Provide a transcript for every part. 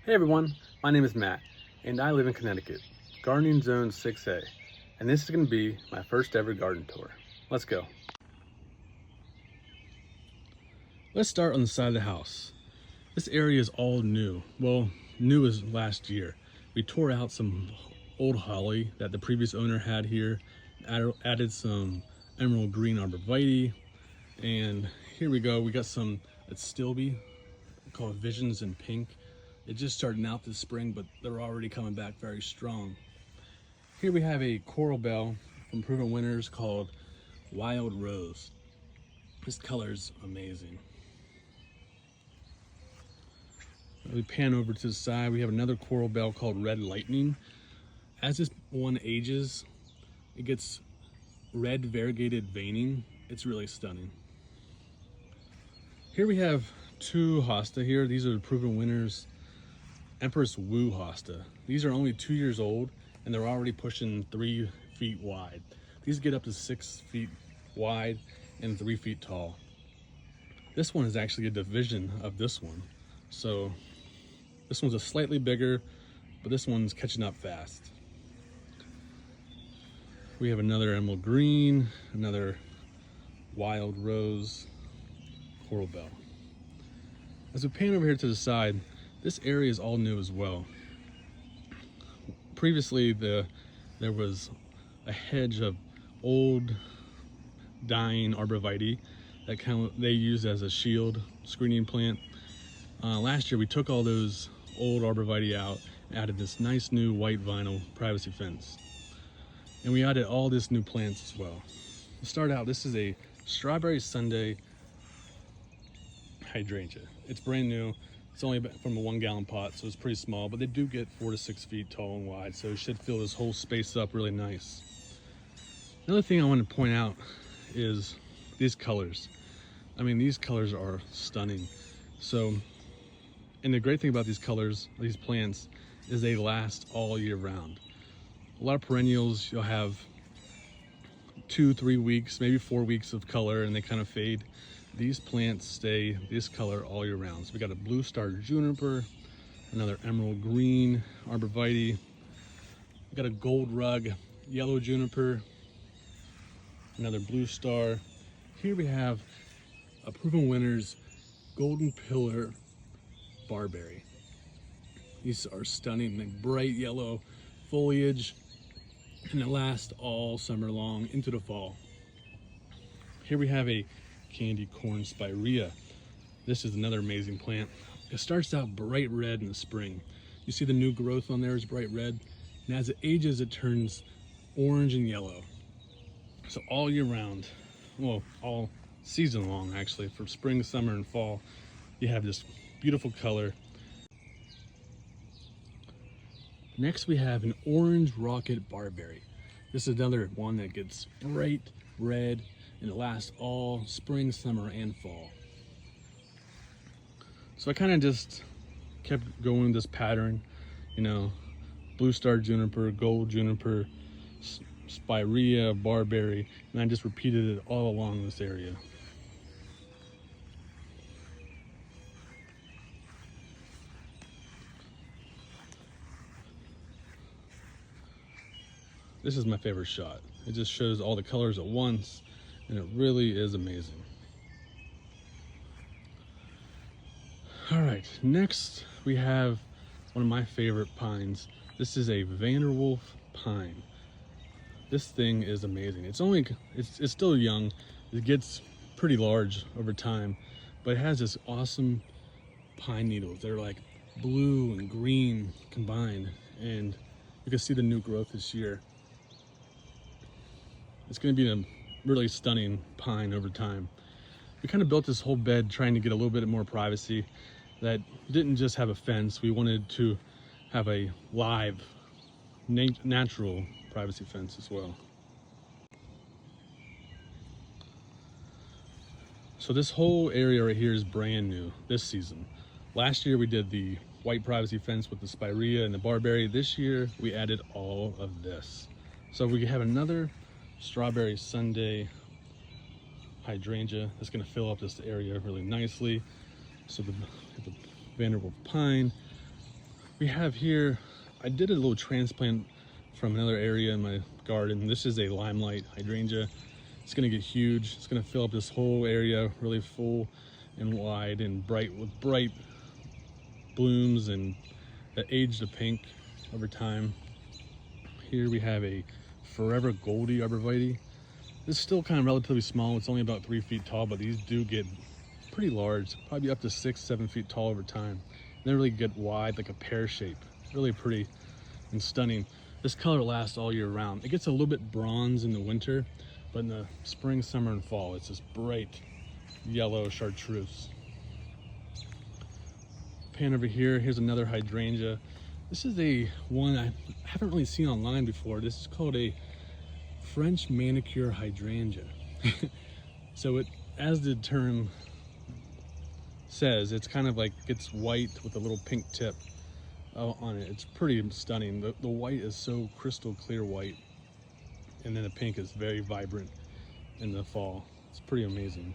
Hey everyone, my name is Matt, and I live in Connecticut, Gardening Zone 6A, and this is going to be my first ever garden tour. Let's go. Let's start on the side of the house. This area is all new. Well, new as last year. We tore out some old holly that the previous owner had here, added some emerald green arborvitae, and here we go. We got some stilby called Visions in Pink. It just started out this spring, but they're already coming back very strong. Here we have a coral bell from Proven Winners called Wild Rose. This color is amazing. We pan over to the side, we have another coral bell called Red Lightning. As this one ages, it gets red variegated veining. It's really stunning. Here we have two hosta here. These are the Proven Winners Empress Wu hosta. These are only 2 years old and they're already pushing 3 feet wide. These get up to 6 feet wide and 3 feet tall. This one is actually a division of this one. So this one's a slightly bigger, but this one's catching up fast. We have another emerald green, another wild rose, coral bell. As we pan over here to the side, this area is all new as well. Previously, there was a hedge of old dying arborvitae that they used as a shield screening plant. Last year, we took all those old arborvitae out and added this nice new white vinyl privacy fence. And we added all this new plants as well. To start out, this is a strawberry sundae hydrangea. It's brand new. It's only from a 1 gallon pot, so it's pretty small, but they do get 4 to 6 feet tall and wide, so it should fill this whole space up really nice. Another thing I want to point out is these colors. I mean, these colors are stunning. So, and the great thing about these colors, these plants, is they last all year round. A lot of perennials, you'll have 2-3 weeks, maybe 4 weeks of color, and they kind of fade. These plants stay this color all year round. So we got a blue star juniper, another emerald green arborvitae, we got a gold rug yellow juniper, another blue star. Here we have a Proven Winners golden pillar barberry. These are stunning, like bright yellow foliage, and it lasts all summer long into the fall. Here we have a candy corn spirea. This is another amazing plant. It starts out bright red in the spring. You see the new growth on there is bright red, and as it ages it turns orange and yellow. So all year round, well, all season long actually, from spring, summer, and fall, you have this beautiful color. Next we have an orange rocket barberry. This is another one that gets bright red and it lasts all spring, summer, and fall. So I kind of just kept going this pattern, you know, blue star juniper, gold juniper, spirea, barberry, and I just repeated it all along this area. This is my favorite shot. It just shows all the colors at once, and it really is amazing. All right, next we have one of my favorite pines. This is a Vanderwolf pine. This thing is amazing. It's still young. It gets pretty large over time, but it has this awesome pine needles. They're like blue and green combined, and you can see the new growth this year. It's going to be a really stunning pine over time. We kind of built this whole bed trying to get a little bit more privacy that didn't just have a fence. We wanted to have a live, natural privacy fence as well. So this whole area right here is brand new this season. Last year we did the white privacy fence with the spirea and the barberry. This year we added all of this. So we have another strawberry sundae hydrangea that's going to fill up this area really nicely. So the Vanderbilt pine, We have here, I did a little transplant from another area in my garden. This is a limelight hydrangea. It's gonna get huge. It's gonna fill up this whole area really full and wide and bright with bright blooms and that age to pink over time. Here we have a Forever Goldie arborvitae. This is still kind of relatively small. It's only about 3 feet tall, but these do get pretty large, probably up to 6-7 feet tall over time. They really get wide, like a pear shape. Really pretty and stunning. This color lasts all year round. It gets a little bit bronze in the winter, but in the spring, summer, and fall, it's this bright yellow chartreuse. Pan over here, here's another hydrangea. This is a one I haven't really seen online before. This is called a French manicure hydrangea. So it, as the term says, it's kind of like it's white with a little pink tip on it. It's pretty stunning. The white is so crystal clear white, and then the pink is very vibrant in the fall. It's pretty amazing.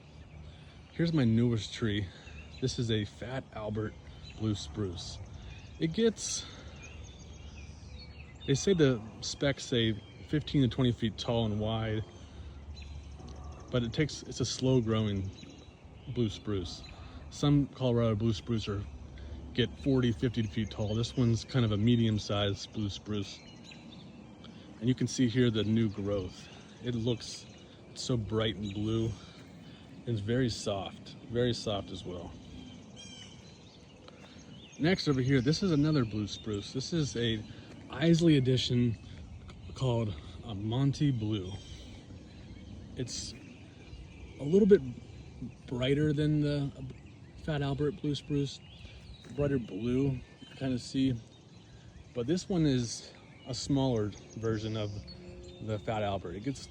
Here's my newest tree. This is a Fat Albert blue spruce. It gets, they say the specs say 15 to 20 feet tall and wide, but it's a slow growing blue spruce. Some Colorado blue spruce get 40, 50 feet tall. This one's kind of a medium-sized blue spruce. And you can see here the new growth. It's so bright and blue. It's very soft as well. Next over here, this is another blue spruce. This is a Isley edition called a Monty Blue. It's a little bit brighter than the Fat Albert blue spruce, brighter blue, you kind of see. But this one is a smaller version of the Fat Albert. It gets,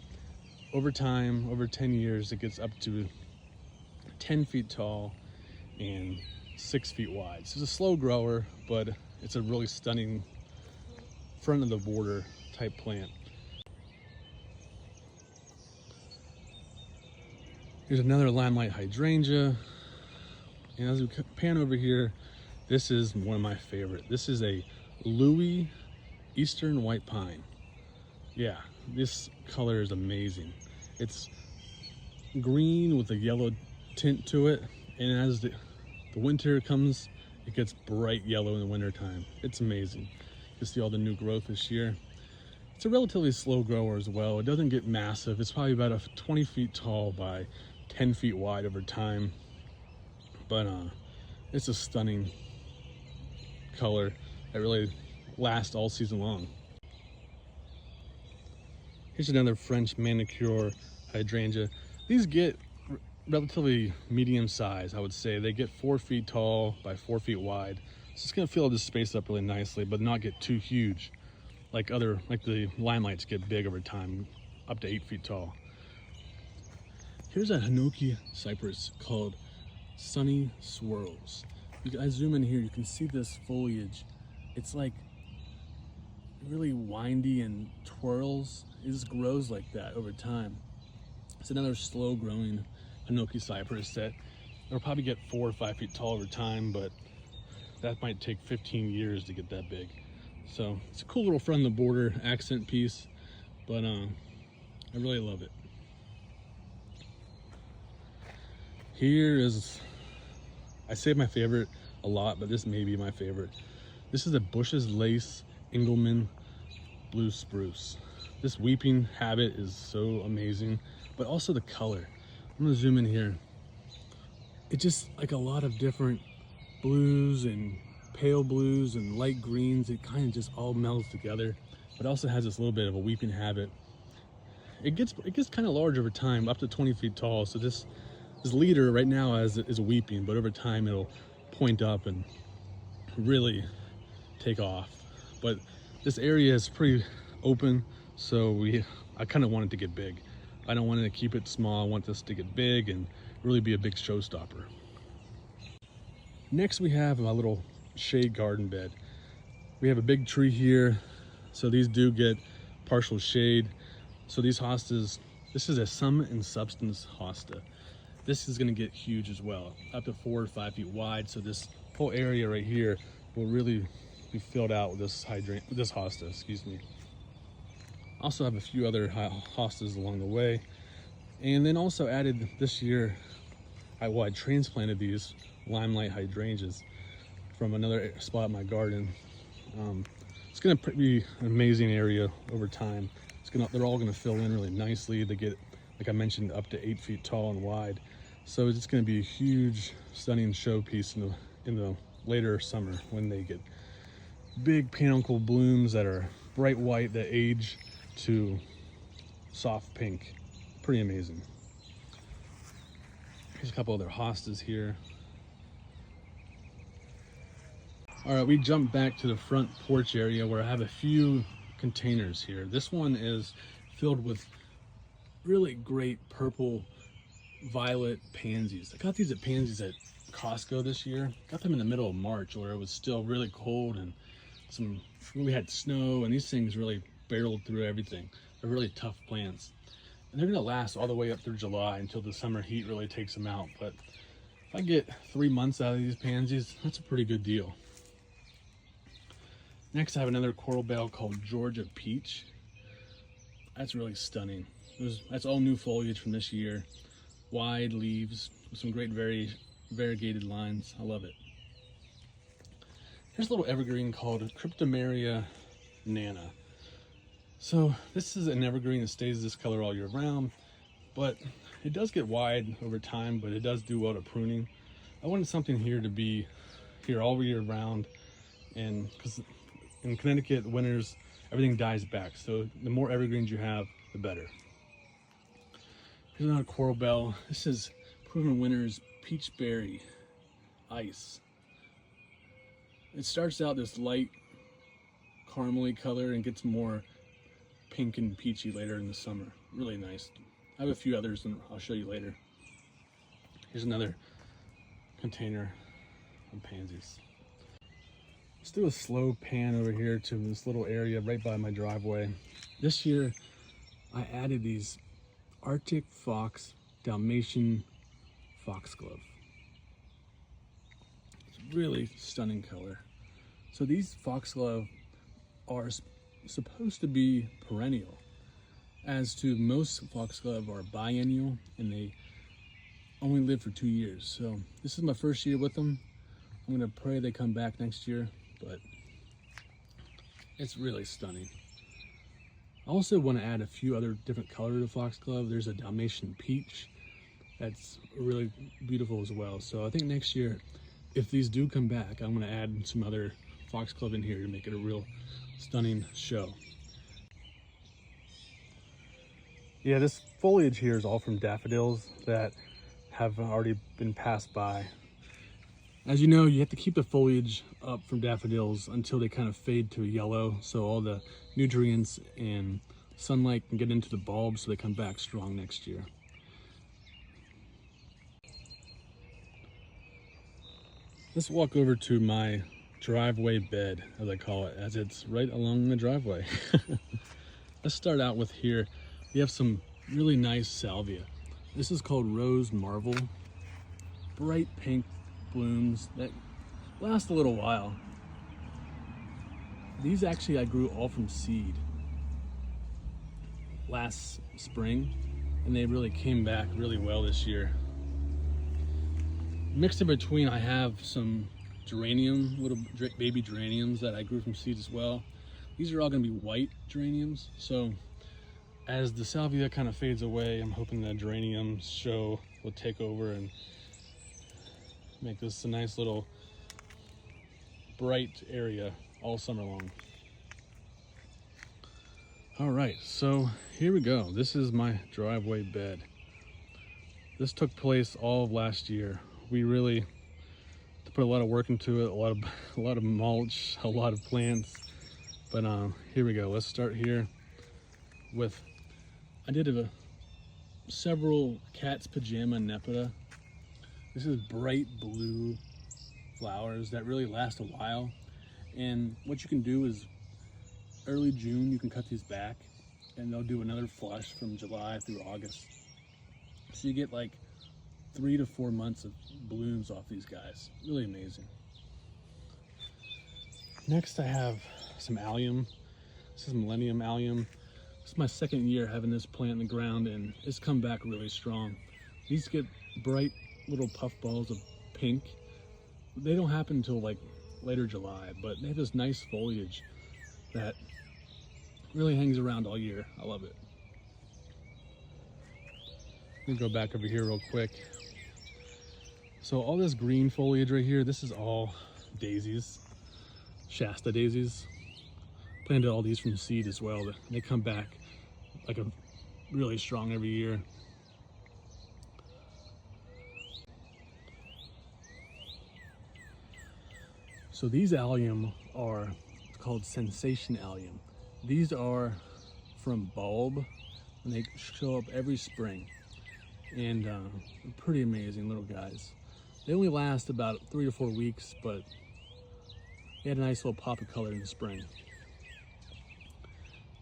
over time, over 10 years, it gets up to 10 feet tall and 6 feet wide. So it's a slow grower, but it's a really stunning front of the border type plant. Here's another limelight hydrangea. And as we pan over here, this is one of my favorite. This is a Louis Eastern White Pine. Yeah, this color is amazing. It's green with a yellow tint to it, and as the winter comes, it gets bright yellow in the winter time. It's amazing. You see all the new growth this year. It's a relatively slow grower as well. It doesn't get massive. It's probably about 20 feet tall by 10 feet wide over time. But it's a stunning color that really lasts all season long. Here's another French manicure hydrangea. These get relatively medium size, I would say. They get 4 feet tall by 4 feet wide. So it's gonna fill this space up really nicely, but not get too huge like the limelights get big over time, up to 8 feet tall. Here's a Hinoki cypress called Sunny Swirls. I zoom in here, you can see this foliage. It's like really windy and twirls. It just grows like that over time. It's another slow growing Hinoki cypress that will probably get 4 or 5 feet tall over time, but that might take 15 years to get that big. So it's a cool little front of the border accent piece, but I really love it. Here is, I say my favorite a lot, but this may be my favorite. This is a Bush's Lace Engelmann blue spruce. This weeping habit is so amazing, but also the color. I'm gonna zoom in here. It's just like a lot of different blues and pale blues and light greens. It kind of just all melds together, but also has this little bit of a weeping habit. It gets kind of large over time, up to 20 feet tall. So this leader right now is a weeping, but over time it'll point up and really take off. But this area is pretty open, so I kind of want it to get big. I don't want to keep it small. I want this to get big and really be a big showstopper. Next we have a little shade garden bed. We have a big tree here, so these do get partial shade. So these hostas, this is a Sum and Substance hosta. This is going to get huge as well, up to 4 or 5 feet wide. So this whole area right here will really be filled out with this hosta, excuse me. Also have a few other hostas along the way, and then also added this year, I transplanted these limelight hydrangeas from another spot in my garden. It's going to be an amazing area over time. They're all going to fill in really nicely. They get, like I mentioned, up to 8 feet tall and wide. So it's going to be a huge, stunning showpiece in the later summer when they get big panel blooms that are bright white that age to soft pink. Pretty amazing. Here's a couple other hostas here. All right, we jump back to the front porch area where I have a few containers here. This one is filled with really great purple violet pansies. I got these at Costco this year. Got them in the middle of March where it was still really cold and we had snow, and these things really barreled through everything. They're really tough plants. And they're gonna last all the way up through July until the summer heat really takes them out. But if I get 3 months out of these pansies, that's a pretty good deal. Next, I have another coral bell called Georgia Peach. That's really stunning. That's all new foliage from this year. Wide leaves with some great variegated lines. I love it. Here's a little evergreen called Cryptomeria Nana. So this is an evergreen that stays this color all year round, but it does get wide over time, but it does do well to pruning. I wanted something here to be here all year round, and because in Connecticut, winters, everything dies back. So the more evergreens you have, the better. Here's another coral bell. This is Proven Winners Peach Berry Ice. It starts out this light caramely color and gets more pink and peachy later in the summer. Really nice. I have a few others and I'll show you later. Here's another container of pansies. Let's do a slow pan over here to this little area right by my driveway. This year, I added these Arctic Fox Dalmatian Foxglove. It's a really stunning color. So these foxglove are supposed to be perennial, as to most foxglove are biennial and they only live for 2 years. So this is my first year with them. I'm gonna pray they come back next year, but it's really stunning. I also want to add a few other different colors to foxglove. There's a Dalmatian peach that's really beautiful as well. So I think next year, if these do come back, I'm going to add some other foxglove in here to make it a real stunning show. Yeah, this foliage here is all from daffodils that have already been passed by. As you know, you have to keep the foliage up from daffodils until they kind of fade to yellow, so all the nutrients and sunlight can get into the bulbs so they come back strong next year. Let's walk over to my driveway bed, as I call it, as it's right along the driveway. Let's start out with here. We have some really nice salvia. This is called Rose Marvel. Bright pink blooms that last a little while. These actually I grew all from seed last spring, and they really came back really well this year. Mixed in between, I have some geranium, little baby geraniums that I grew from seed as well. These are all going to be white geraniums, so as the salvia kind of fades away, I'm hoping the geranium show will take over and make this a nice little bright area all summer long. All right, so here we go. This is my driveway bed. This took place all of last year. We really put a lot of work into it, a lot of mulch, a lot of plants. But here we go. Let's start here with, I did several cat's pajama nepeta. This is bright blue flowers that really last a while. And what you can do is early June, you can cut these back and they'll do another flush from July through August. So you get like 3 to 4 months of blooms off these guys. Really amazing. Next I have some allium. This is Millennium allium. This is my second year having this plant in the ground, and it's come back really strong. These get bright little puff balls of pink. They don't happen until like later July, but they have this nice foliage that really hangs around all year. I love it. Let me go back over here real quick. So all this green foliage right here, this is all daisies, Shasta daisies. Planted all these from seed as well. They come back like a really strong every year. So these allium are called sensation allium. These are from bulb, and they show up every spring. And they're pretty amazing little guys. They only last about 3 to 4 weeks, but they had a nice little pop of color in the spring.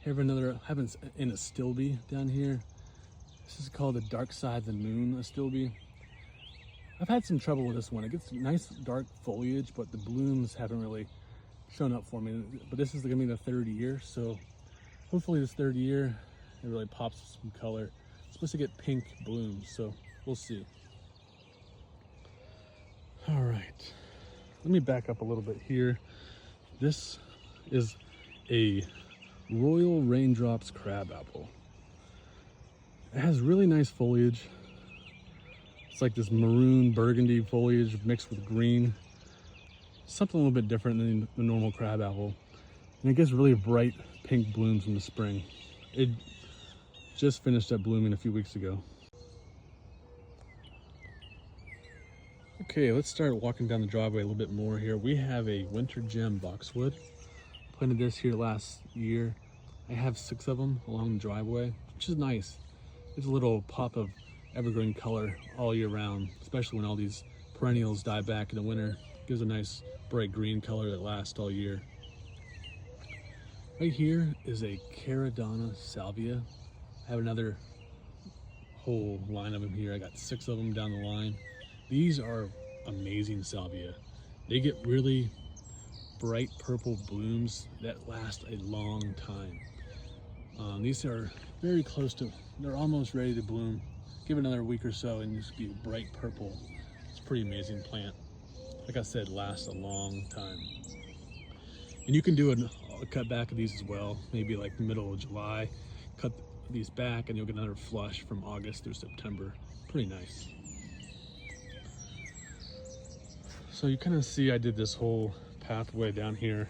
Have another, I have an astilbe down here. This is called the Dark Side of the Moon astilbe. I've had some trouble with this one. It gets nice dark foliage, but the blooms haven't really shown up for me. But this is gonna be the third year, so hopefully this third year it really pops some color. It's supposed to get pink blooms, so we'll see. All right, let me back up a little bit here. This is a Royal Raindrops crabapple. It has really nice foliage. It's like this maroon burgundy foliage mixed with green. Something a little bit different than the normal crabapple. And it gets really bright pink blooms in the spring. It just finished up blooming a few weeks ago. Okay, let's start walking down the driveway a little bit more here. We have a winter gem boxwood. Planted this here last year. I have 6 of them along the driveway, which is nice. It's a little pop of evergreen color all year round, especially when all these perennials die back in the winter. It gives a nice bright green color that lasts all year. Right here is a Caradonna salvia. I have another whole line of them here. I got 6 of them down the line. These are amazing salvia. They get really bright purple blooms that last a long time. These are very close to, they're almost ready to bloom. Give it another week or so and this will be bright purple. It's a pretty amazing plant. Like I said, lasts a long time. And you can do a cut back of these as well, maybe like the middle of July. Cut these back and you'll get another flush from August through September. Pretty nice. So you kind of see I did this whole pathway down here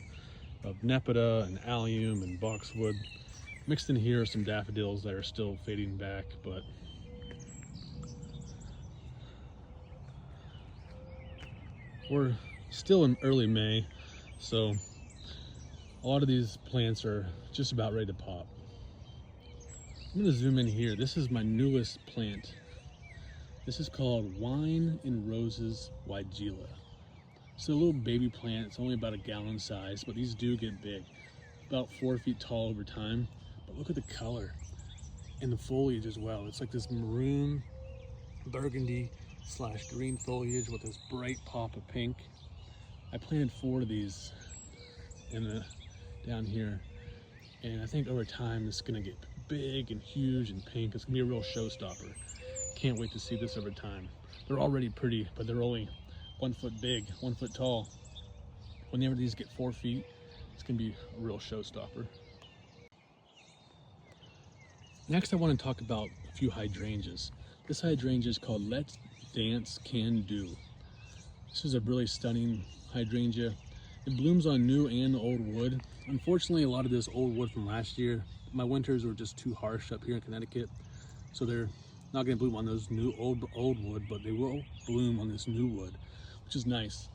of nepeta and allium and boxwood. Mixed in here are some daffodils that are still fading back, but we're still in early May, so a lot of these plants are just about ready to pop. I'm going to zoom in here. This is my newest plant. This is called Wine and Roses Weigela. It's a little baby plant. It's only about a gallon size, but these do get big, about 4 feet tall over time. But look at the color and the foliage as well. It's like this maroon burgundy / green foliage with this bright pop of pink. I planted 4 of these down here, and I think over time it's gonna get big and huge and pink. It's gonna be a real showstopper. Can't wait to see this over time. They're already pretty, but they're only 1 foot big, 1 foot tall. Whenever these get 4 feet, it's gonna be a real showstopper. Next, I want to talk about a few hydrangeas. This hydrangea is called Let's Dance Can Do. This is a really stunning hydrangea. It blooms on new and old wood. Unfortunately, a lot of this old wood from last year, my winters were just too harsh up here in Connecticut, so they're not going to bloom on those new old wood, but they will bloom on this new wood, which is nice.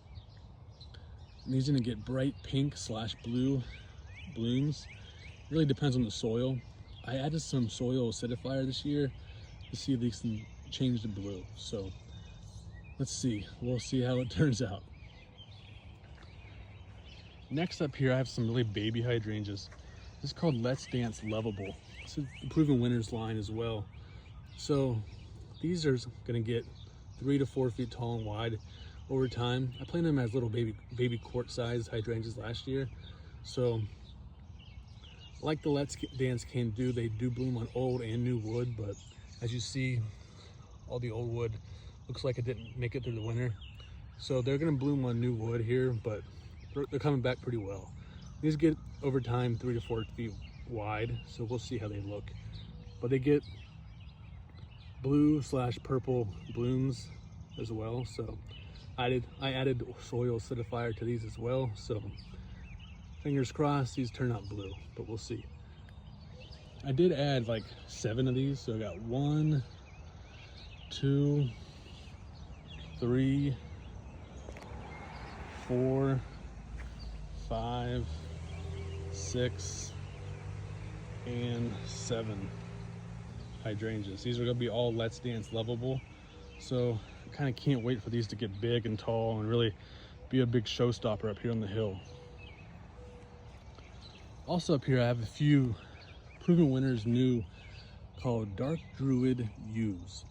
And these are going to get bright pink / blue blooms. It really depends on the soil. I added some soil acidifier this year to see if these can change the blue. So let's see. We'll see how it turns out. Next up here, I have some really baby hydrangeas. This is called Let's Dance Lovable. It's an Improving Winters line as well. So these are going to get 3 to 4 feet tall and wide. over time. I planted them as little baby quart size hydrangeas last year. So like the Let's Dance can do, they do bloom on old and new wood, but as you see, all the old wood looks like it didn't make it through the winter. So they're gonna bloom on new wood here, but they're coming back pretty well. These get over time 3 to 4 feet wide, so we'll see how they look. But they get blue/purple blooms as well. So I added soil acidifier to these as well. So fingers crossed these turn out blue, but we'll see. I did add like 7 of these, so I got 1, 2, 3, 4, 5, 6, and 7 hydrangeas. These are going to be all Let's Dance lovable, so I kind of can't wait for these to get big and tall and really be a big showstopper up here on the hill. Also up here I have a few Proven Winners new called Dark Druid U's.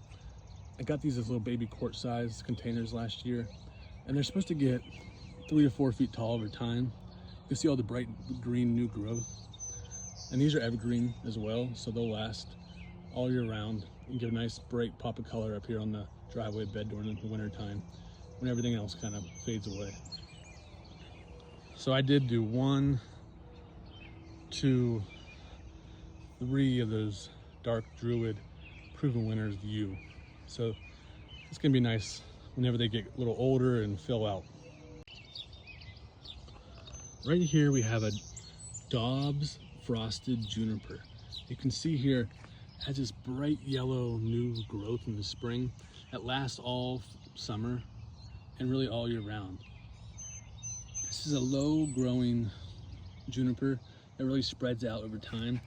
I got these as little baby quart size containers last year, and they're supposed to get 3 to 4 feet tall over time. You can see all the bright green new growth, and these are evergreen as well, so they'll last all year round and give a nice bright pop of color up here on the driveway bed during the winter time when everything else kind of fades away. So I did do 1, 2, 3 of those Dark Druid Proven Winners U. So it's gonna be nice whenever they get a little older and fill out. Right here we have a Dobbs Frosted Juniper. You can see here it has this bright yellow new growth in the spring that lasts all summer and really all year round. This is a low growing juniper that really spreads out over time.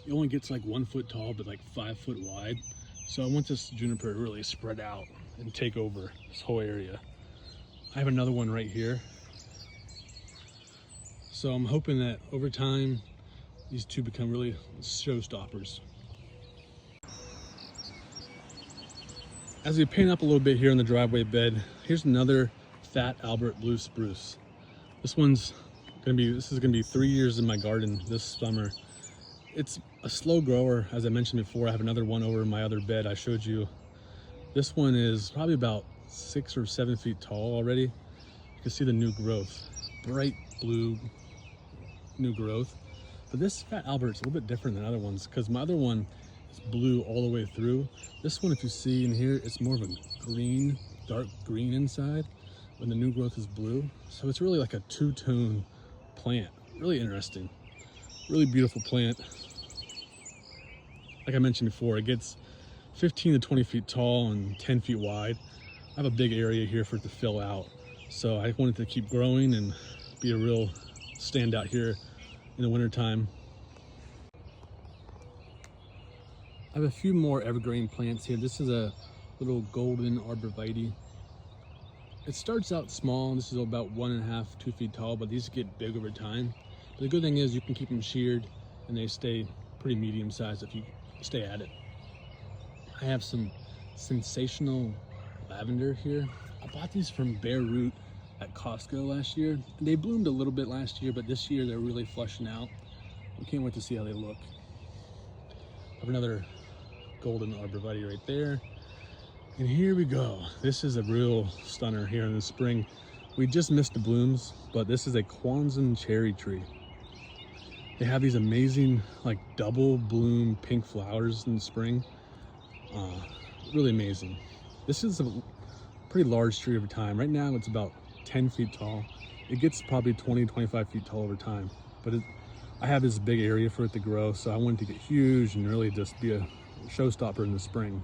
It only gets like 1 foot tall, but like 5 foot wide. So I want this juniper to really spread out and take over this whole area. I have another one right here. So I'm hoping that over time, these two become really showstoppers. As we paint up a little bit here in the driveway bed, here's another Fat Albert Blue Spruce. This is gonna be 3 years in my garden this summer. It's a slow grower, as I mentioned before. I have another one over in my other bed I showed you. This one is probably about 6 or 7 feet tall already. You can see the new growth, bright blue new growth. But this Fat Albert's a little bit different than other ones because my other one is blue all the way through. This one, if you see in here, it's more of a green, dark green inside when the new growth is blue. So it's really like a two-tone plant. Really interesting. Really beautiful plant. Like I mentioned before, it gets 15 to 20 feet tall and 10 feet wide. I have a big area here for it to fill out. So I wanted to keep growing and be a real standout here in the wintertime. I have a few more evergreen plants here. This is a little golden arborvitae. It starts out small. This is about 1.5 to 2 feet tall, but these get big over time. But the good thing is you can keep them sheared and they stay pretty medium sized if you stay at it. I have some sensational lavender here. I bought these from Bare Root at Costco last year. They bloomed a little bit last year, but this year they're really flushing out. I can't wait to see how they look. I have another golden arborvitae right there. And here we go. This is a real stunner here in the spring. We just missed the blooms, but this is a Kwanzaa cherry tree. They have these amazing like double bloom pink flowers in the spring. Really amazing. This is a pretty large tree over time. Right now it's about 10 feet tall. It gets probably 20, 25 feet tall over time, but I have this big area for it to grow, so I want it to get huge and really just be a showstopper in the spring.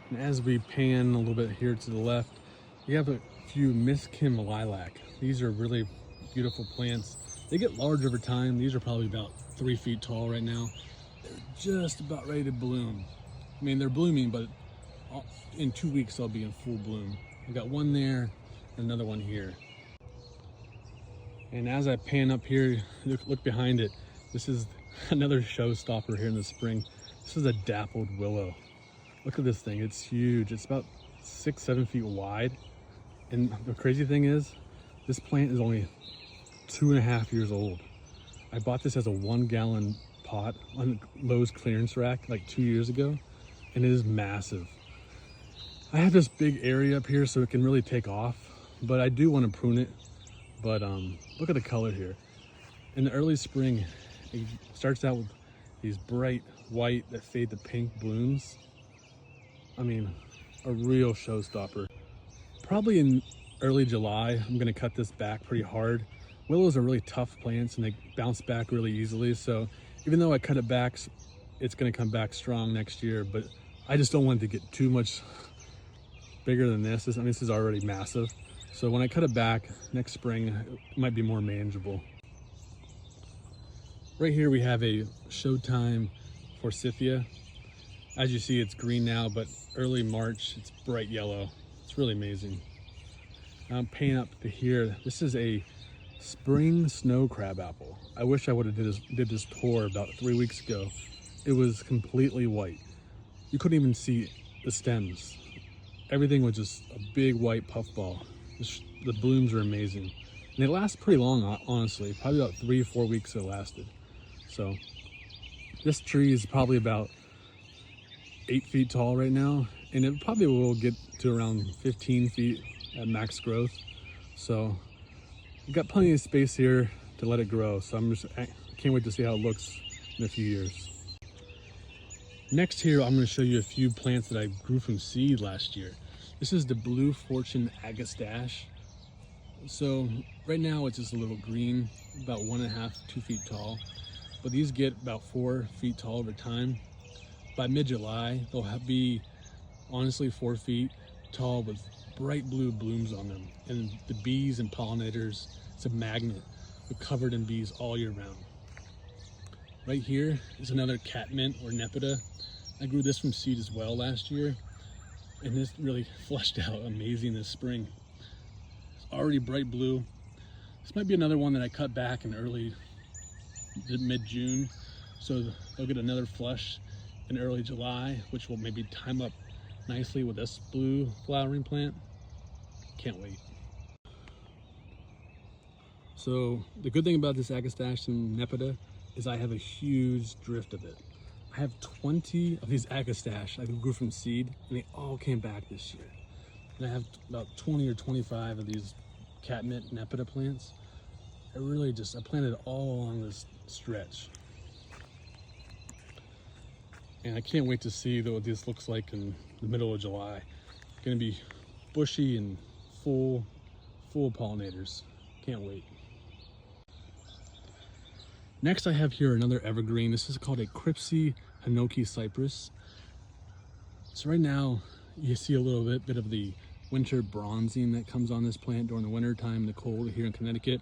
And as we pan a little bit here to the left, we have a few Miss Kim lilac. These are really beautiful plants. They get large over time. These are probably about 3 feet tall right now. They're just about ready to bloom. I mean, they're blooming, but in 2 weeks they'll be in full bloom. I've got one there and another one here. And as I pan up here, look behind it. This is another showstopper here in the spring. This is a dappled willow. Look at this thing, it's huge. It's about 6, 7 feet wide And the crazy thing is, this plant is only 2.5 years old. I bought this as a 1-gallon pot on Lowe's clearance rack like 2 years ago, and it is massive. I have this big area up here so it can really take off, but I do want to prune it. But look at the color here. In the early spring, it starts out with these bright white that fade to pink blooms. I mean, a real showstopper. Probably in early July, I'm gonna cut this back pretty hard. Willows are really tough plants and they bounce back really easily. So even though I cut it back, it's gonna come back strong next year, but I just don't want it to get too much bigger than this. I mean, this is already massive. So when I cut it back next spring, it might be more manageable. Right here we have a Showtime Forsythia. As you see, it's green now, but early March, it's bright yellow. It's really amazing. I'm paying up to here. This is a spring snow crab apple. I wish I would have did this tour about 3 weeks ago. It was completely white. You couldn't even see the stems. Everything was just a big white puffball. The blooms are amazing. And they last pretty long, honestly. Probably about 3 or 4 weeks it lasted. So this tree is probably about 8 feet tall right now, and it probably will get to around 15 feet at max growth. So we've got plenty of space here to let it grow. So I can't wait to see how it looks in a few years. Next here, I'm going to show you a few plants that I grew from seed last year. This is the Blue Fortune Agastache. So right now it's just a little green, about 1.5 to 2 feet tall, but these get about 4 feet tall over time. By mid-July, they'll be honestly 4 feet tall with bright blue blooms on them. And the bees and pollinators, it's a magnet. They're covered in bees all year round. Right here is another catmint or nepeta. I grew this from seed as well last year, and this really flushed out amazing this spring. It's already bright blue. This might be another one that I cut back in mid-June, so they'll get another flush in early July, which will maybe time up nicely with this blue flowering plant. Can't wait. So the good thing about this Agastache and nepeta is I have a huge drift of it. I have 20 of these Agastache I grew from seed, and they all came back this year. And I have about 20 or 25 of these catmint nepeta plants. I planted all along this stretch. And I can't wait to see what this looks like in the middle of July. It's gonna be bushy and full of pollinators. Can't wait. Next I have here another evergreen. This is called a Cripsey Hinoki cypress. So right now you see a little bit of the winter bronzing that comes on this plant during the winter time, the cold here in Connecticut.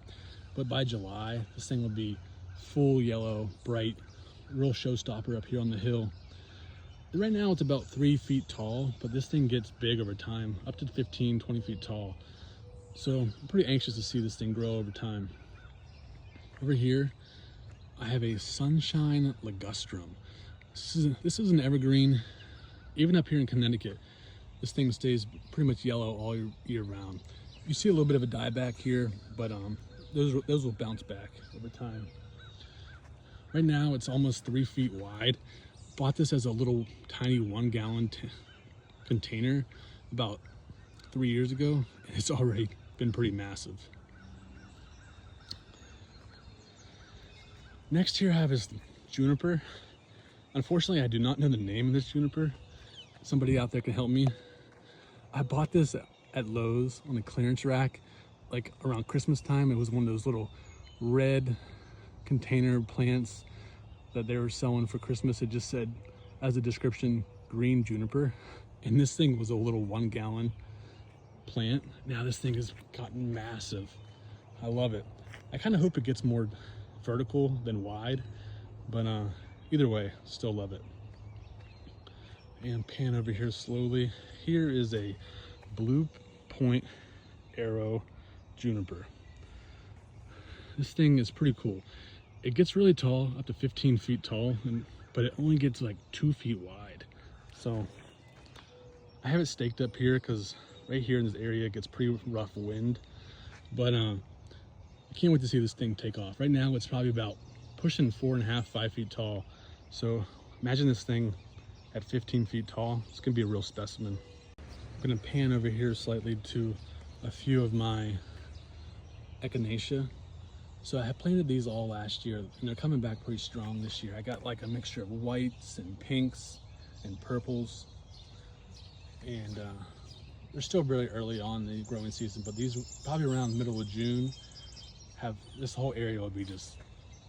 But by July, this thing will be full yellow, bright, real showstopper up here on the hill. And right now it's about 3 feet tall, but this thing gets big over time, up to 15, 20 feet tall. So I'm pretty anxious to see this thing grow over time. Over here, I have a Sunshine Ligustrum. This is an evergreen. Even up here in Connecticut, this thing stays pretty much yellow all year round. You see a little bit of a dieback here, but those will bounce back over time. Right now it's almost 3 feet wide. Bought this as a little tiny 1-gallon container about 3 years ago, and it's already been pretty massive. Next here I have is juniper. Unfortunately, I do not know the name of this juniper. Somebody out there can help me. I bought this at Lowe's on the clearance rack, like around Christmas time. It was one of those little red container plants that they were selling for Christmas. It just said, as a description, green juniper. And this thing was a little 1-gallon plant. Now this thing has gotten massive. I love it. I kind of hope it gets more vertical than wide, but either way, still love it. And pan over here slowly. Here is a Blue Point Arrow juniper. This thing is pretty cool. It gets really tall, up to 15 feet tall, but it only gets like 2 feet wide. So I have it staked up here because right here in this area it gets pretty rough wind, but I can't wait to see this thing take off. Right now it's probably about pushing 4.5, 5 feet tall. So imagine this thing at 15 feet tall. It's gonna be a real specimen. I'm gonna pan over here slightly to a few of my echinacea. So I had planted these all last year and they're coming back pretty strong this year. I got like a mixture of whites and pinks and purples, and they're still really early on in the growing season, but these probably around the middle of June have, this whole area will be just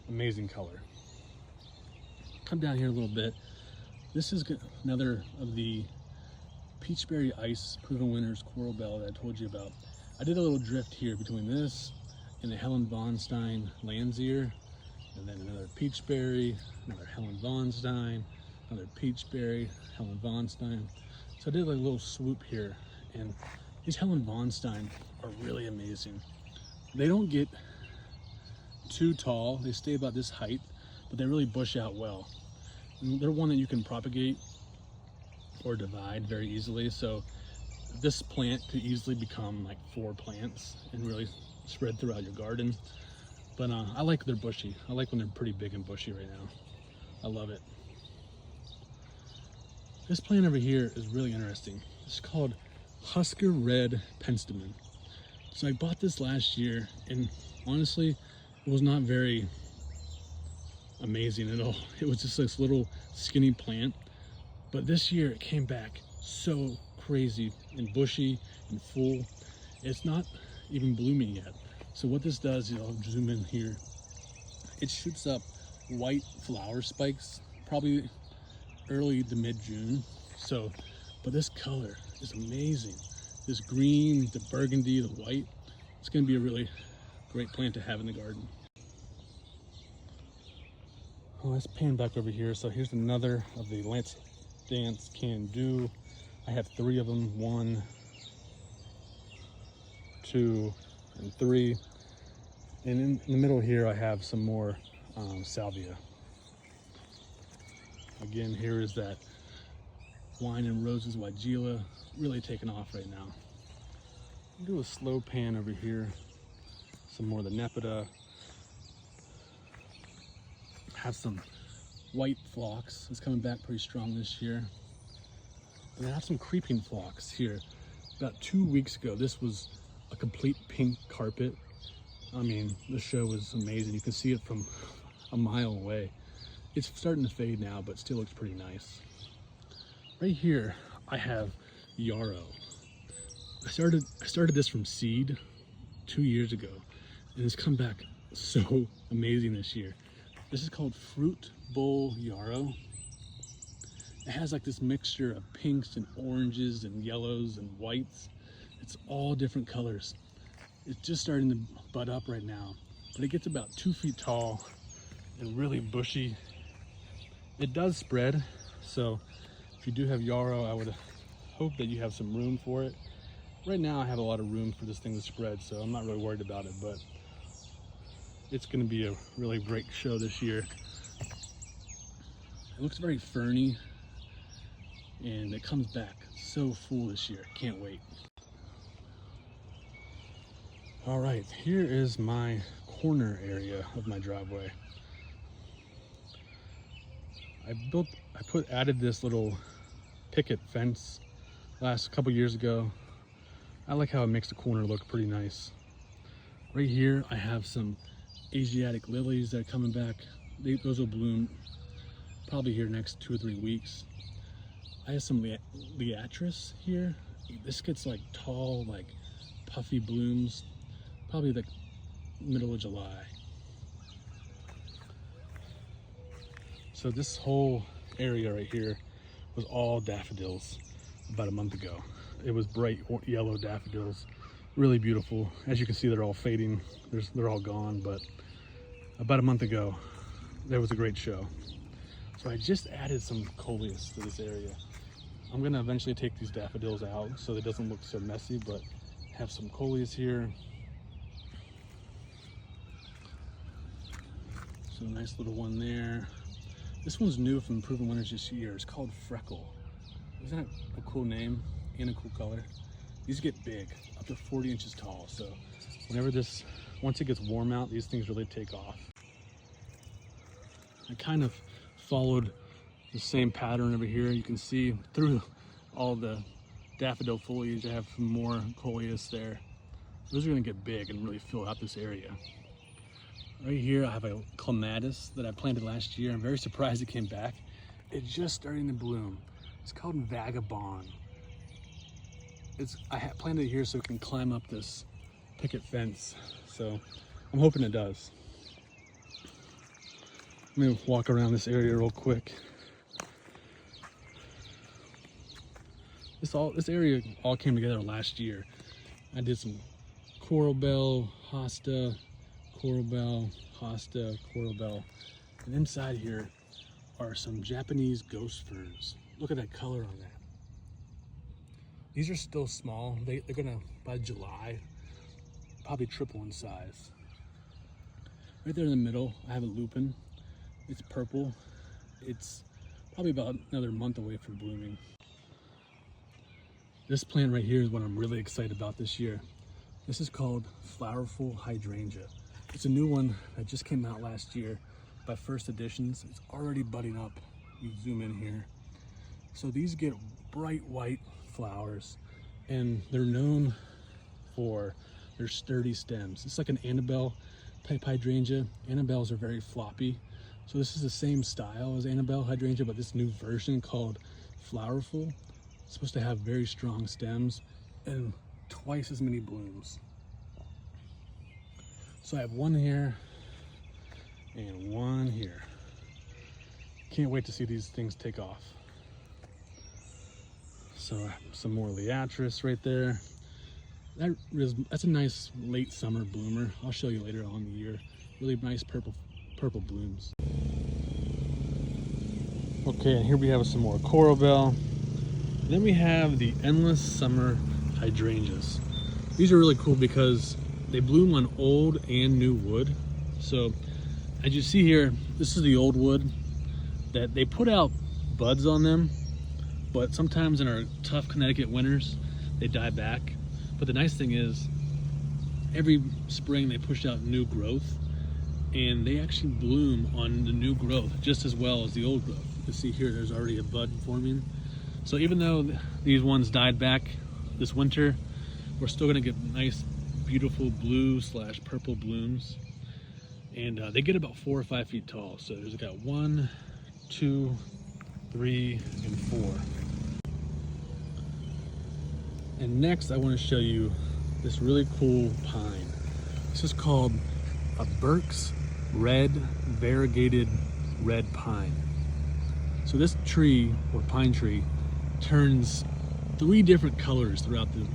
amazing color. Come down here a little bit. This is another of the Peachberry Ice Proven Winners Coral Bell that I told you about. I did a little drift here between this and the Helen von Stein Landseer, and then another Peachberry, another Helen von Stein, another Peachberry, Helen von Stein. So I did like a little swoop here, and these Helen von Stein are really amazing. They don't get too tall, they stay about this height, but they really bush out well. And they're one that you can propagate or divide very easily. So this plant could easily become like 4 plants and really spread throughout your garden. But I like they're bushy. I like when they're pretty big and bushy right now. I love it. This plant over here is really interesting. It's called Husker Red Penstemon. So I bought this last year, and honestly, it was not very amazing at all. It was just this little skinny plant. But this year it came back so crazy and bushy and full. It's not even blooming yet. So what this does, I'll zoom in here. It shoots up white flower spikes, probably early to mid-June. So, but this color is amazing. This green, the burgundy, the white. It's gonna be a really great plant to have in the garden. Oh, let's pan back over here. So here's another of the Let's Dance Can Do. I have 3 of them, 1, 2, and 3. And in the middle here, I have some more salvia. Again, here is that Wine and Roses Weigela, really taking off right now. I'll do a slow pan over here. Some more of the Nepeta. Have some white phlox. It's coming back pretty strong this year. And I have some creeping phlox here. About 2 weeks ago, this was a complete pink carpet. I mean, the show was amazing. You can see it from a mile away. It's starting to fade now, but still looks pretty nice. Right here, I have yarrow. I started this from seed 2 years ago, and it's come back so amazing this year. This is called Fruit Bowl Yarrow. It has like this mixture of pinks and oranges and yellows and whites. It's all different colors. It's just starting to bud up right now, but it gets about 2 feet tall and really bushy. It does spread, so if you do have yarrow, I would hope that you have some room for it. Right now I have a lot of room for this thing to spread, so I'm not really worried about it, but it's going to be a really great show this year. It looks very ferny, and it comes back so full this year. Can't wait. All right, here is my corner area of my driveway. Added this little picket fence last couple years ago. I like how it makes the corner look pretty nice. Right here, I have some Asiatic lilies that are coming back. Those will bloom probably here next 2 or 3 weeks. I have some liatris here. This gets like tall, like puffy blooms, probably the middle of July. So this whole area right here was all daffodils about a month ago. It was bright yellow daffodils, really beautiful. As you can see, they're all fading. They're all gone, but about a month ago, there was a great show. So I just added some coleus to this area. I'm gonna eventually take these daffodils out so it doesn't look so messy, but have some coleus here. So a nice little one there. This one's new from Proven Winners this year. It's called Freckle. Isn't that a cool name and a cool color? These get big, up to 40 inches tall. So once it gets warm out, these things really take off. I kind of followed the same pattern over here. You can see through all the daffodil foliage, I have some more coleus there. Those are gonna get big and really fill out this area. Right here, I have a clematis that I planted last year. I'm very surprised it came back. It's just starting to bloom. It's called Vagabond. I planted it here so it can climb up this picket fence. So I'm hoping it does. Let me walk around this area real quick. This area all came together last year. I did some coral bell, hosta, coral bell, hosta, coral bell. And inside here are some Japanese ghost ferns. Look at that color on that. These are still small. They're gonna, by July, probably triple in size. Right there in the middle, I have a lupin. It's purple. It's probably about another month away from blooming. This plant right here is what I'm really excited about this year. This is called Flowerful Hydrangea. It's a new one that just came out last year by First Editions. It's already budding up. You zoom in here. So these get bright white flowers, and they're known for their sturdy stems. It's like an Annabelle type hydrangea. Annabelles are very floppy. So this is the same style as Annabelle hydrangea, but this new version called Flowerful. It's supposed to have very strong stems and twice as many blooms. So I have one here and one here. Can't wait to see these things take off. So I have some more liatris right there. That's a nice late summer bloomer. I'll show you later on in the year. Really nice purple blooms. Okay, and here we have some more coral bell. Then we have the endless summer hydrangeas. These are really cool because they bloom on old and new wood. So as you see here, this is the old wood that they put out buds on them, but sometimes in our tough Connecticut winters, they die back. But the nice thing is, every spring they push out new growth, and they actually bloom on the new growth just as well as the old growth. You can see here, there's already a bud forming. So even though these ones died back this winter, we're still gonna get nice, beautiful blue/purple blooms. And they get about 4 or 5 feet tall. So there's got 1, 2, 3, and 4. And next I want to show you this really cool pine. This is called a Burke's Red Variegated Red Pine. So this tree, or pine tree, turns 3 different colors throughout the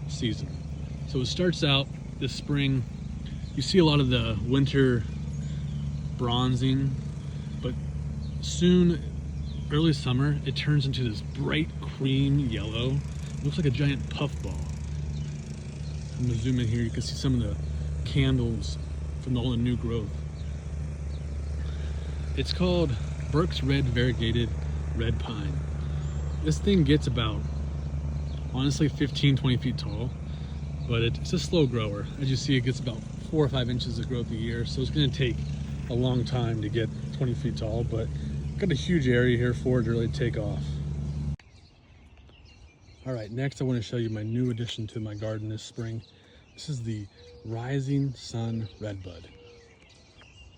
season. So it starts out this spring, you see a lot of the winter bronzing, but soon, early summer, it turns into this bright cream yellow. It looks like a giant puffball. I'm gonna zoom in here, you can see some of the candles from all the new growth. It's called Burke's Red Variegated Red Pine. This thing gets about, honestly, 15-20 feet tall, but it's a slow grower. As you see, it gets about 4 or 5 inches of growth a year, so it's gonna take a long time to get 20 feet tall, but got a huge area here for it to really take off. All right, next I want to show you my new addition to my garden this spring. This is the Rising Sun Redbud.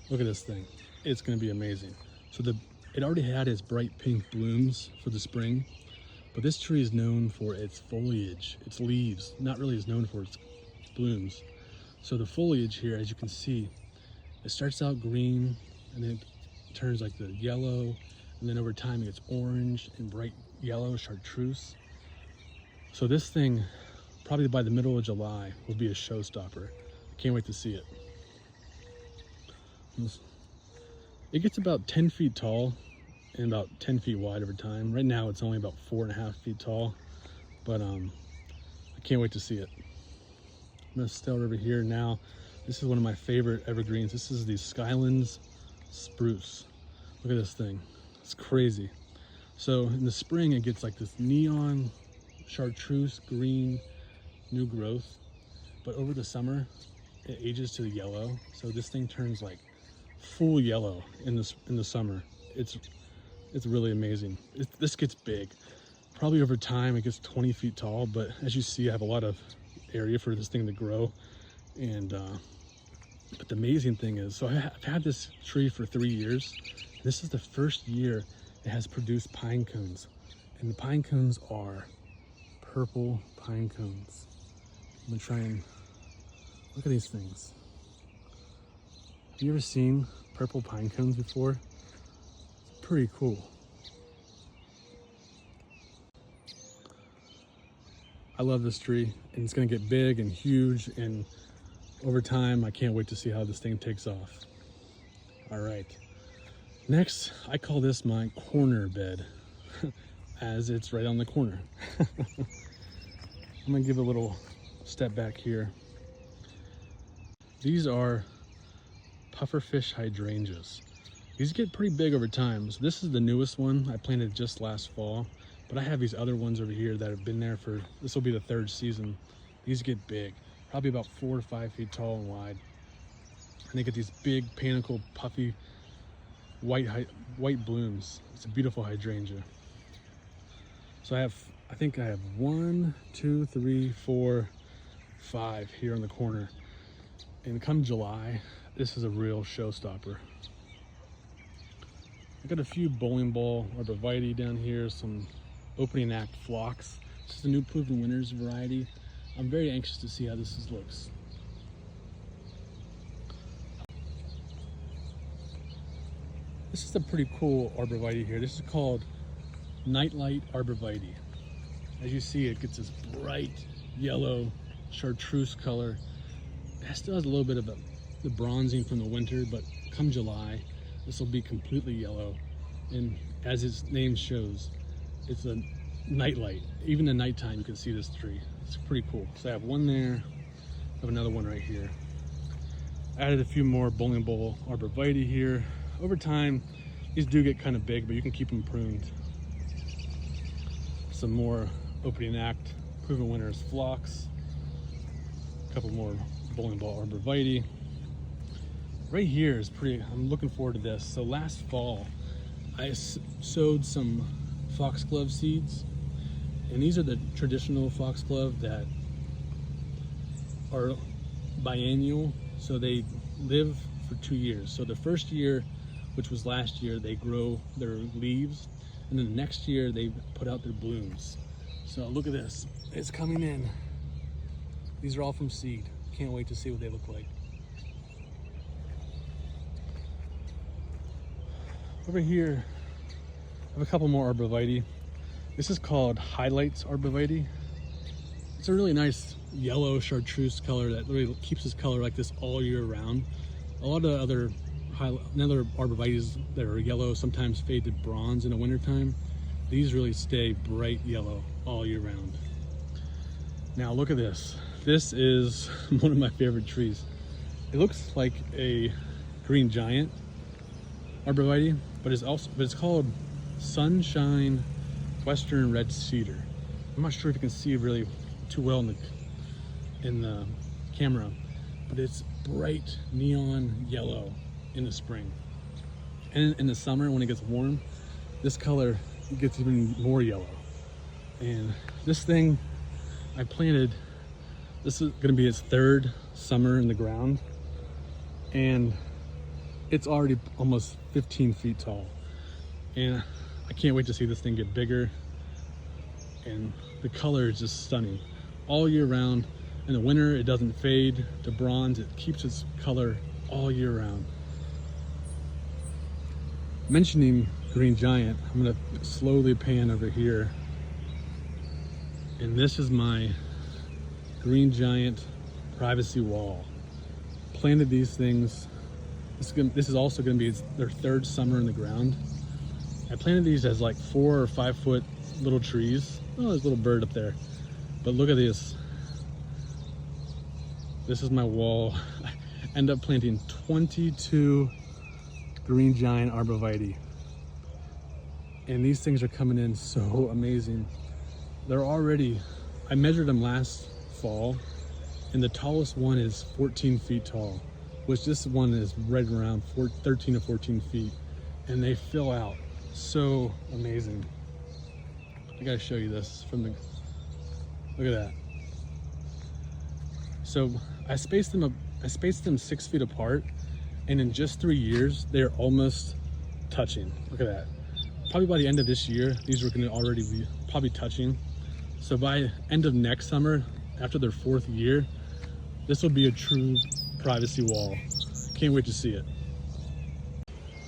Look at this thing. It's going to be amazing. So it already had its bright pink blooms for the spring, but this tree is known for its foliage, its leaves, not really is known for its blooms. So the foliage here, as you can see, it starts out green and then it turns like the yellow, and then over time it gets orange and bright yellow chartreuse. So this thing, probably by the middle of July, will be a showstopper. Can't wait to see it. It gets about 10 feet tall and about 10 feet wide over time. Right now it's only about 4.5 feet tall, but I can't wait to see it. I'm gonna start over here now. This is one of my favorite evergreens. This is the Skylands spruce. Look at this thing, it's crazy. So in the spring it gets like this neon chartreuse green, new growth, but over the summer it ages to yellow. So this thing turns like full yellow in the summer. It's really amazing. This gets big. Probably over time it gets 20 feet tall, but as you see, I have a lot of area for this thing to grow. And but the amazing thing is, so I've had this tree for 3 years. This is the first year it has produced pine cones, and the pine cones are purple pine cones. I'm gonna try and look at these things. Have you ever seen purple pine cones before? It's pretty cool. I love this tree, and it's gonna get big and huge, and over time, I can't wait to see how this thing takes off. All right, next, I call this my corner bed, as it's right on the corner. I'm gonna give a little step back here. These are pufferfish hydrangeas. These get pretty big over time. So this is the newest one I planted just last fall, but I have these other ones over here that have been there for, this will be the 3rd season. These get big, probably about 4 to 5 feet tall and wide. And they get these big, panicle, puffy, white blooms. It's a beautiful hydrangea. So I think I have 1, 2, 3, 4, 5 here in the corner. And come July, this is a real showstopper. I got a few bowling ball arborvitae down here, some opening act phlox. This is a new proven winners variety. I'm very anxious to see how this looks. This is a pretty cool arborvitae here. This is called Nightlight arborvitae. As you see, it gets this bright yellow chartreuse color. It still has a little bit of the bronzing from the winter, but come July, this will be completely yellow. And as its name shows, it's a nightlight. Even at nighttime, you can see this tree. It's pretty cool. So I have one there, I have another one right here. Added a few more bowling ball arborvitae here. Over time, these do get kind of big, but you can keep them pruned. Some more opening act, proven winners phlox. A couple more bowling ball arborvitae. Right here is pretty, I'm looking forward to this. So last fall, I sowed some foxglove seeds, and these are the traditional foxglove that are biennial, so they live for 2 years. So the first year, which was last year, they grow their leaves, and then the next year they put out their blooms. So look at this, it's coming in. These are all from seed. Can't wait to see what they look like. Over here, I have a couple more arborvitae. This is called Highlights arborvitae. It's a really nice yellow chartreuse color that really keeps its color like this all year round. A lot of other arborvitaes that are yellow sometimes fade to bronze in the wintertime. These really stay bright yellow all year round. Now look at this. This is one of my favorite trees. It looks like a green giant arborvitae, but it's called Sunshine Western Red Cedar. I'm not sure if you can see really too well in the camera, but it's bright neon yellow in the spring. And in the summer, when it gets warm, this color gets even more yellow. And this thing I planted, this is gonna be its 3rd summer in the ground, and it's already almost 15 feet tall. And I can't wait to see this thing get bigger. And the color is just stunning all year round. In the winter, it doesn't fade to bronze. It keeps its color all year round. Mentioning green giant, I'm gonna slowly pan over here. And this is my green giant privacy wall. Planted these things. This is also gonna be their 3rd summer in the ground. I planted these as like 4 or 5 foot little trees. Oh, there's a little bird up there. But look at this. This is my wall. I end up planting 22 green giant arborvitae. And these things are coming in so amazing. They're already, I measured them last fall, and the tallest one is 14 feet tall, which this one is right around 13 to 14 feet, and they fill out so amazing. I gotta show you this from the, look at that. So I spaced them 6 feet apart, and in just 3 years, they're almost touching. Look at that. Probably by the end of this year, these are gonna already be probably touching. So by end of next summer, after their 4th year, this will be a true privacy wall. Can't wait to see it.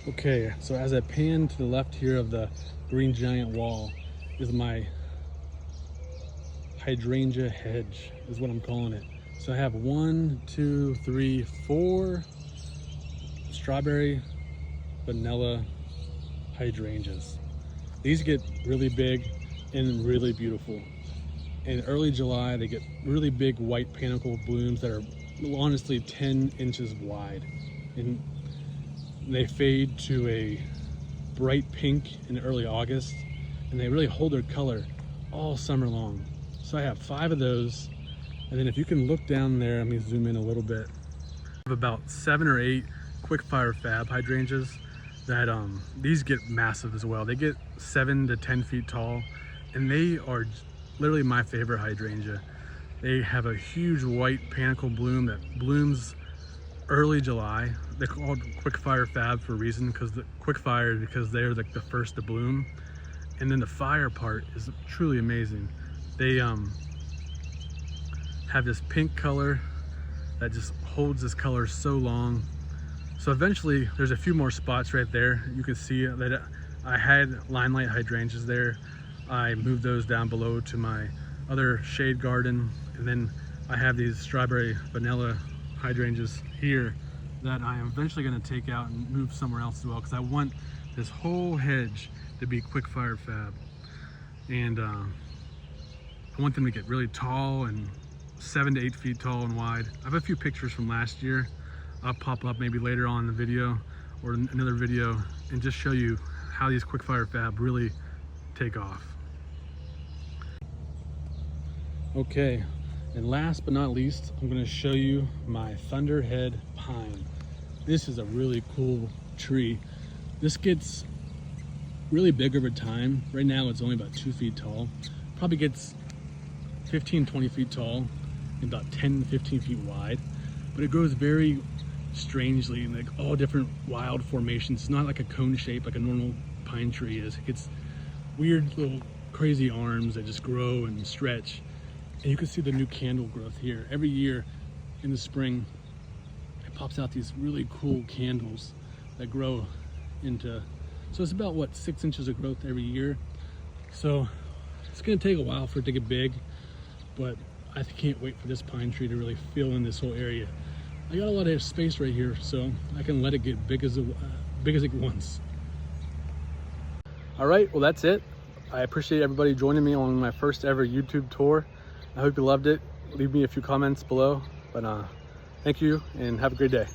Okay, so as I pan to the left here of the green giant wall is my hydrangea hedge, is what I'm calling it. So I have 1, 2, 3, 4 strawberry vanilla hydrangeas. These get really big and really beautiful. In early July, they get really big white panicle blooms that are honestly 10 inches wide. And they fade to a bright pink in early August, and they really hold their color all summer long. So I have 5 of those. And then if you can look down there, let me zoom in a little bit. I have about 7 or 8 quick fire fab hydrangeas that these get massive as well. They get 7 to 10 feet tall, and they are literally my favorite hydrangea. They have a huge white panicle bloom that blooms early July. They're called quick fire fab for a reason, because the quick fire is because they're like the first to bloom. And then the fire part is truly amazing. They have this pink color that just holds this color so long. So eventually there's a few more spots right there. You can see that I had limelight hydrangeas there. I moved those down below to my other shade garden. And then I have these strawberry vanilla hydrangeas here that I am eventually gonna take out and move somewhere else as well, because I want this whole hedge to be quick fire fab. And I want them to get really tall and 7 to 8 feet tall and wide. I have a few pictures from last year. I'll pop up maybe later on in the video or another video and just show you how these quick fire fab really take off. Okay, and last but not least, I'm going to show you my thunderhead pine. This is a really cool tree. This gets really big over time. Right now it's only about 2 feet tall. Probably gets 15, 20 feet tall and about 10, 15 feet wide. But it grows very strangely in like all different wild formations. It's not like a cone shape like a normal pine tree is. It gets weird little crazy arms that just grow and stretch. And you can see the new candle growth here. Every year in the spring, it pops out these really cool candles that grow into, so it's about what, 6 inches of growth every year. So it's gonna take a while for it to get big, but I can't wait for this pine tree to really fill in this whole area. I got a lot of space right here, so I can let it get big as it wants. All right, well that's it. I appreciate everybody joining me on my first ever YouTube tour. I hope you loved it. Leave me a few comments below, but thank you and have a great day.